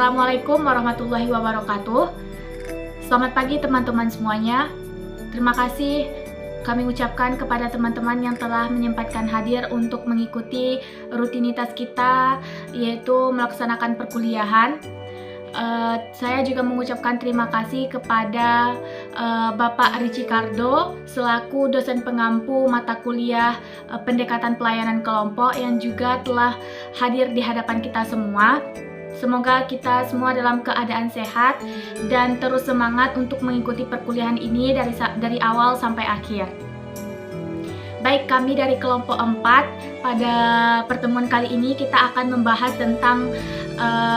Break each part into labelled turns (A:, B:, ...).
A: Assalamualaikum warahmatullahi wabarakatuh. Selamat pagi teman-teman semuanya. Terima kasih kami ucapkan kepada teman-teman yang telah menyempatkan hadir untuk mengikuti rutinitas kita, yaitu melaksanakan perkuliahan. Saya juga mengucapkan terima kasih kepada Bapak Ricardo selaku dosen pengampu mata kuliah pendekatan pelayanan kelompok yang juga telah hadir di hadapan kita semua. Semoga kita semua dalam keadaan sehat dan terus semangat untuk mengikuti perkuliahan ini dari awal sampai akhir. Baik, kami dari kelompok 4 pada pertemuan kali ini kita akan membahas tentang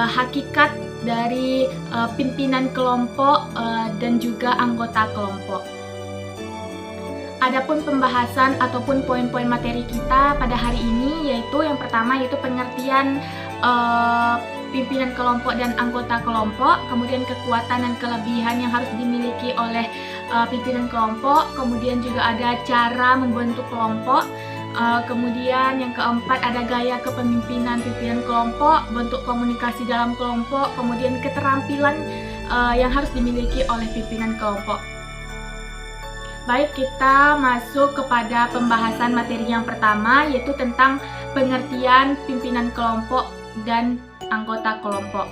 A: hakikat dari pimpinan kelompok dan juga anggota kelompok. Adapun pembahasan ataupun poin-poin materi kita pada hari ini yaitu yang pertama yaitu pengertian pimpinan kelompok dan anggota kelompok, kemudian kekuatan dan kelebihan yang harus dimiliki oleh pimpinan kelompok, kemudian juga ada cara membentuk kelompok, kemudian yang keempat ada gaya kepemimpinan pimpinan kelompok, bentuk komunikasi dalam kelompok, kemudian keterampilan yang harus dimiliki oleh pimpinan kelompok. Baik, kita masuk kepada pembahasan materi yang pertama yaitu tentang pengertian pimpinan kelompok dan anggota kelompok.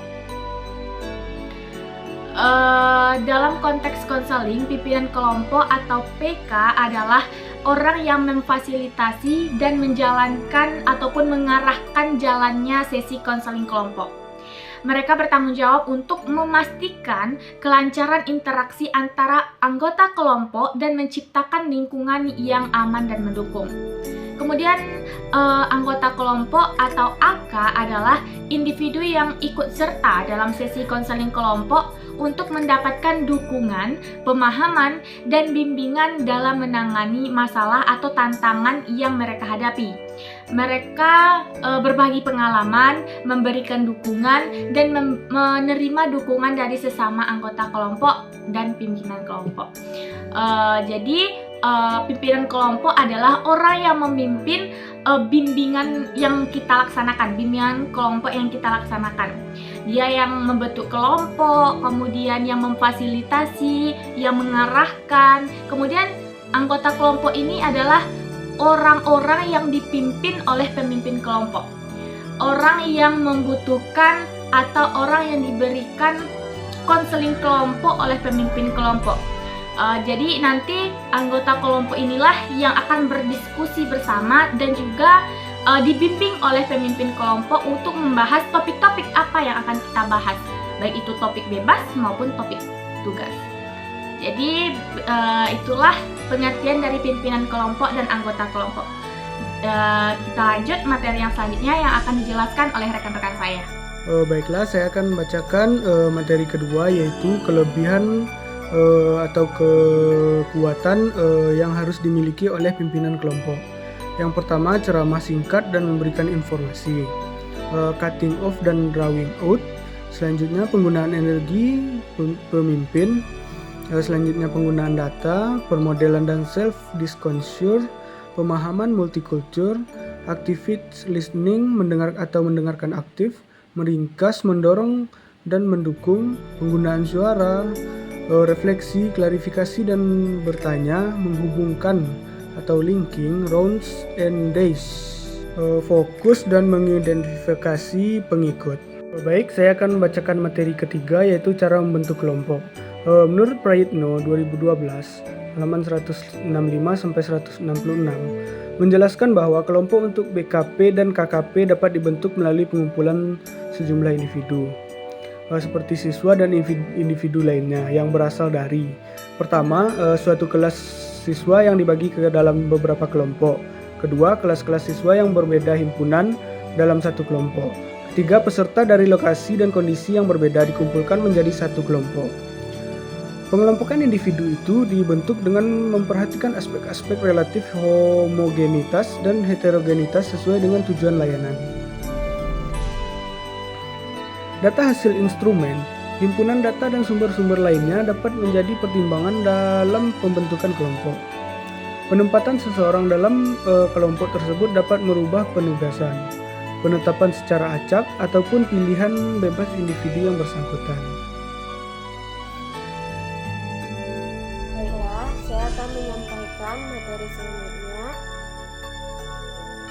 A: Dalam konteks konseling, pimpinan kelompok atau PK adalah orang yang memfasilitasi dan menjalankan ataupun mengarahkan jalannya sesi konseling kelompok. Mereka bertanggung jawab untuk memastikan kelancaran interaksi antara anggota kelompok dan menciptakan lingkungan yang aman dan mendukung. Kemudian anggota kelompok atau AK adalah individu yang ikut serta dalam sesi konseling kelompok untuk mendapatkan dukungan, pemahaman, dan bimbingan dalam menangani masalah atau tantangan yang mereka hadapi. Mereka berbagi pengalaman, memberikan dukungan, dan menerima dukungan dari sesama anggota kelompok dan pimpinan kelompok. Pimpinan kelompok adalah orang yang memimpin bimbingan yang kita laksanakan, bimbingan kelompok yang kita laksanakan. Dia yang membentuk kelompok, kemudian yang memfasilitasi, yang mengarahkan. Kemudian anggota kelompok ini adalah orang-orang yang dipimpin oleh pemimpin kelompok. Orang yang membutuhkan atau orang yang diberikan konseling kelompok oleh pemimpin kelompok. Jadi nanti anggota kelompok inilah yang akan berdiskusi bersama dan juga dibimbing oleh pemimpin kelompok untuk membahas topik-topik apa yang akan kita bahas, baik itu topik bebas maupun topik tugas. Jadi itulah pengertian dari pimpinan kelompok dan anggota kelompok. Kita lanjut materi yang selanjutnya yang akan dijelaskan oleh rekan-rekan saya.
B: Baiklah, saya akan membacakan materi kedua yaitu kelebihan atau kekuatan yang harus dimiliki oleh pimpinan kelompok. Yang pertama, ceramah singkat dan memberikan informasi, cutting off dan drawing out. Selanjutnya, penggunaan energi pemimpin. Selanjutnya, penggunaan data, permodelan dan self-disclosure, pemahaman multicultural, active listening, mendengarkan aktif, meringkas, mendorong dan mendukung, penggunaan suara, refleksi, klarifikasi dan bertanya, menghubungkan atau linking, rounds and days, fokus dan mengidentifikasi pengikut. Baik, saya akan membacakan materi ketiga yaitu cara membentuk kelompok. Menurut Prayitno 2012, halaman 165 sampai 166 menjelaskan bahwa kelompok untuk BKP dan KKP dapat dibentuk melalui pengumpulan sejumlah individu seperti siswa dan individu lainnya yang berasal dari pertama, suatu kelas siswa yang dibagi ke dalam beberapa kelompok. Kedua, kelas-kelas siswa yang berbeda himpunan dalam satu kelompok. Ketiga, peserta dari lokasi dan kondisi yang berbeda dikumpulkan menjadi satu kelompok. Pengelompokan individu itu dibentuk dengan memperhatikan aspek-aspek relatif homogenitas dan heterogenitas sesuai dengan tujuan layanan. Data hasil instrumen, himpunan data dan sumber-sumber lainnya dapat menjadi pertimbangan dalam pembentukan kelompok. Penempatan seseorang dalam kelompok tersebut dapat merubah penugasan. penetapan secara acak, ataupun pilihan bebas individu yang bersangkutan.
C: Baiklah, saya akan menyampaikan materi selanjutnya.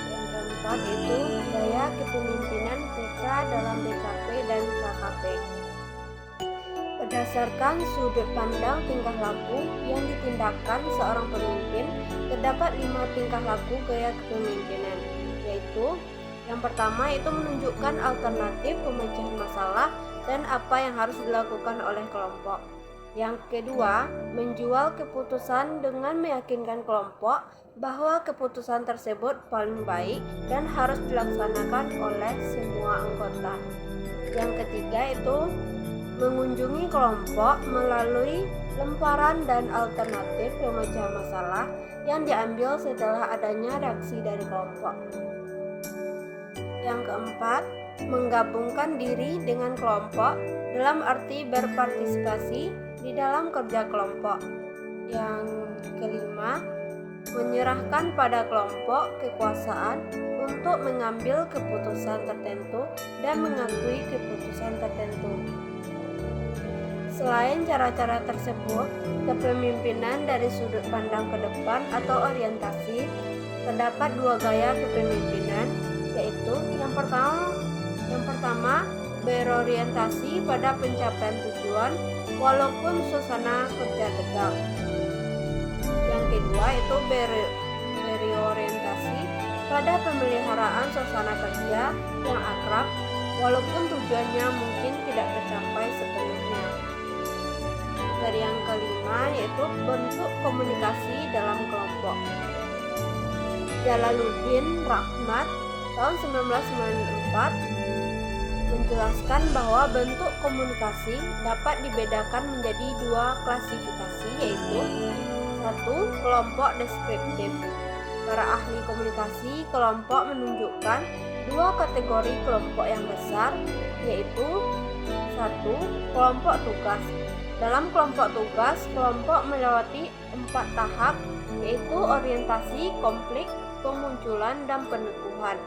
C: Yang keempat itu gaya kepemimpinan PK dalam BKP dan KKP. Berdasarkan sudut pandang tingkah laku yang ditindakkan seorang pemimpin, terdapat 5 tingkah laku gaya kepemimpinan, yaitu yang pertama itu menunjukkan alternatif pemecahan masalah dan apa yang harus dilakukan oleh kelompok. Yang kedua, menjual keputusan dengan meyakinkan kelompok bahwa keputusan tersebut paling baik dan harus dilaksanakan oleh semua anggota. Yang ketiga itu mengunjungi kelompok melalui lemparan dan alternatif pemecahan masalah yang diambil setelah adanya reaksi dari kelompok. Yang keempat, menggabungkan diri dengan kelompok dalam arti berpartisipasi di dalam kerja kelompok. Yang kelima, menyerahkan pada kelompok kekuasaan untuk mengambil keputusan tertentu dan mengakui keputusan tertentu. Selain cara-cara tersebut, kepemimpinan dari sudut pandang ke depan atau orientasi, terdapat 2 gaya kepemimpinan, yaitu yang pertama berorientasi pada pencapaian tujuan walaupun suasana kerja tegang. Yang kedua itu berorientasi pada pemeliharaan suasana kerja yang akrab walaupun tujuannya mungkin tidak tercapai sepenuhnya. Dari yang kelima yaitu bentuk komunikasi dalam kelompok. Jalaluddin Rahmat tahun 1994 menjelaskan bahwa bentuk komunikasi dapat dibedakan menjadi 2 klasifikasi, yaitu 1. Kelompok deskriptif. Para ahli komunikasi kelompok menunjukkan 2 kategori kelompok yang besar, yaitu 1. Kelompok tugas. Dalam kelompok tugas, kelompok melewati 4 tahap, yaitu orientasi, konflik, pemunculan, dan peneguhan.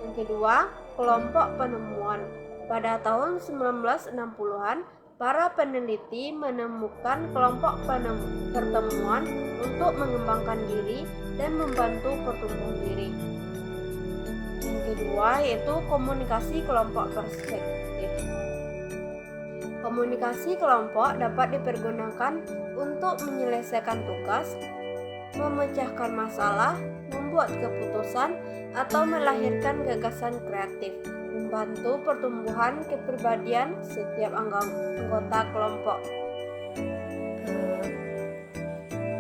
C: Yang kedua, kelompok penemuan. Pada tahun 1960-an, para peneliti menemukan kelompok pertemuan untuk mengembangkan diri dan membantu pertumbuhan diri. Yang kedua yaitu komunikasi kelompok perspektif. Komunikasi kelompok dapat dipergunakan untuk menyelesaikan tugas, memecahkan masalah, membuat keputusan, atau melahirkan gagasan kreatif, membantu pertumbuhan kepribadian setiap anggota kelompok.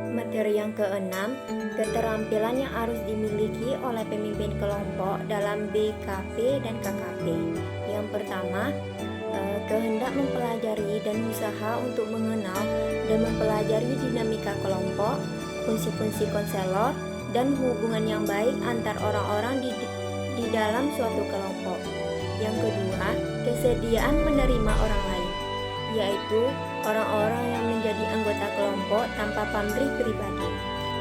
D: Materi yang keenam, keterampilan yang harus dimiliki oleh pemimpin kelompok dalam BKP dan KKP. Yang pertama, kehendak mempelajari dan usaha untuk mengenal dan mempelajari dinamika kelompok, fungsi-fungsi konselor, dan hubungan yang baik antar orang-orang di dalam suatu kelompok. Yang kedua, kesediaan menerima orang lain, yaitu orang-orang yang menjadi anggota kelompok tanpa pamrih pribadi.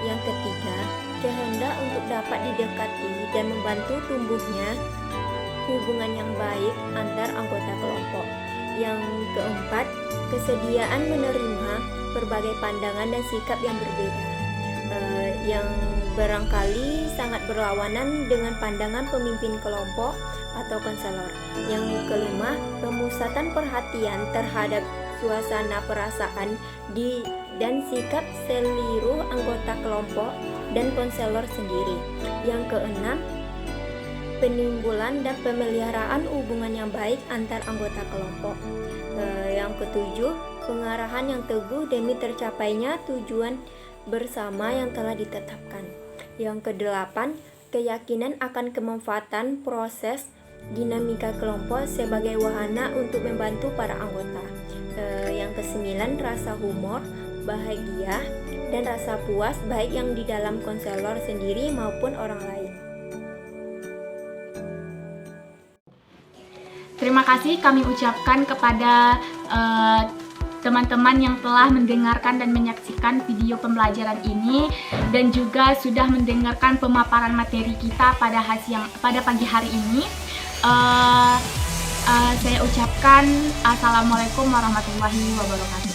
D: Yang ketiga, kehendak untuk dapat didekati dan membantu tumbuhnya hubungan yang baik antar anggota kelompok. Yang keempat, kesediaan menerima berbagai pandangan dan sikap yang berbeda, yang barangkali sangat berlawanan dengan pandangan pemimpin kelompok atau konselor. Yang kelima, pemusatan perhatian terhadap suasana perasaan dan sikap seluruh anggota kelompok dan konselor sendiri. Yang keenam, penimbulan dan pemeliharaan hubungan yang baik antar anggota kelompok. Yang ketujuh, pengarahan yang teguh demi tercapainya tujuan bersama yang telah ditetapkan. Yang kedelapan, keyakinan akan kemanfaatan proses dinamika kelompok sebagai wahana untuk membantu para anggota. Yang kesembilan, rasa humor, bahagia, dan rasa puas baik yang di dalam konselor sendiri maupun orang lain.
A: Terima kasih kami ucapkan kepada teman-teman yang telah mendengarkan dan menyaksikan video pembelajaran ini dan juga sudah mendengarkan pemaparan materi kita pada pagi hari ini. Saya ucapkan assalamualaikum warahmatullahi wabarakatuh.